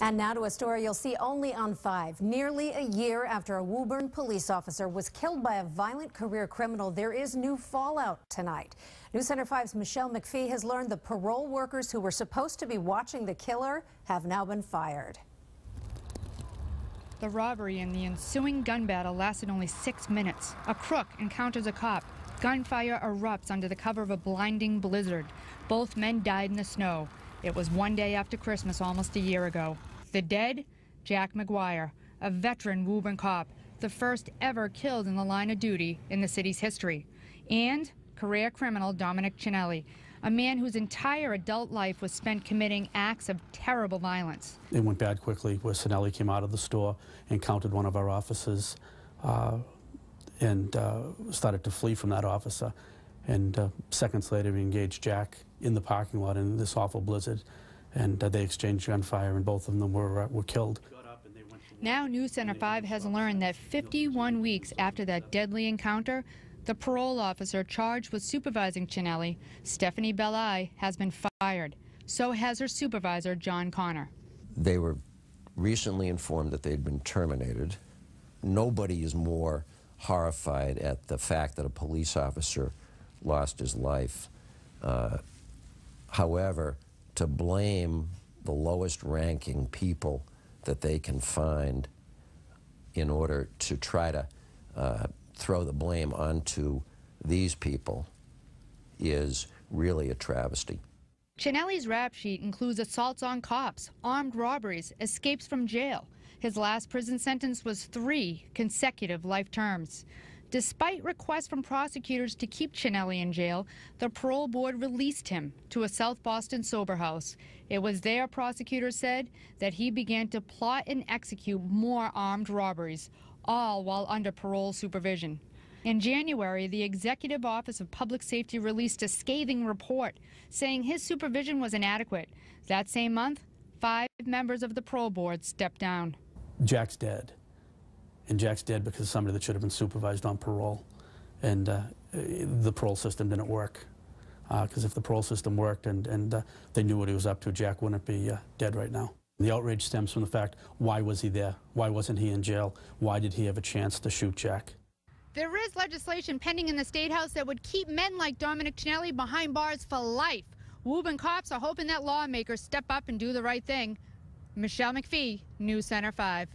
And now to a story you'll see only on 5. Nearly a year after a Woburn police officer was killed by a violent career criminal, there is new fallout tonight. News Center 5's Michelle McPhee has learned the parole workers who were supposed to be watching the killer have now been fired. The robbery and the ensuing gun battle lasted only 6 minutes. A crook encounters a cop. Gunfire erupts under the cover of a blinding blizzard. Both men died in the snow. It was one day after Christmas almost a year ago. The dead? Jack McGuire, a veteran Woburn cop, the first ever killed in the line of duty in the city's history. And career criminal Dominic Cinelli, a man whose entire adult life was spent committing acts of terrible violence. It went bad quickly where Cinelli came out of the store, encountered one of our officers, and started to flee from that officer. And seconds later, we engaged Jack in the parking lot in this awful blizzard, and they exchanged gunfire, and both of them were killed. Now News Center 5 has learned that 51 weeks after that deadly encounter, the parole officer charged with supervising Cinelli, Stephanie Belli, has been fired. So has her supervisor, John Connor. They were recently informed that they'd been terminated. Nobody is more horrified at the fact that a police officer lost his life. However, to blame the lowest ranking people that they can find in order to try to throw the blame onto these people is really a travesty. Cinelli's rap sheet includes assaults on cops, armed robberies, escapes from jail. His last prison sentence was 3 consecutive life terms. Despite requests from prosecutors to keep Cinelli in jail, the parole board released him to a South Boston sober house. It was there, prosecutors said, that he began to plot and execute more armed robberies, all while under parole supervision. In January, the Executive Office of Public Safety released a scathing report saying his supervision was inadequate. That same month, 5 members of the parole board stepped down. Jack's dead. And Jack's dead because of somebody that should have been supervised on parole. And the parole system didn't work. Because if the parole system worked and they knew what he was up to, Jack wouldn't be dead right now. The outrage stems from the fact, why was he there? Why wasn't he in jail? Why did he have a chance to shoot Jack? There is legislation pending in the State House that would keep men like Dominic Cinelli behind bars for life. Woburn cops are hoping that lawmakers step up and do the right thing. Michelle McPhee, News Center 5.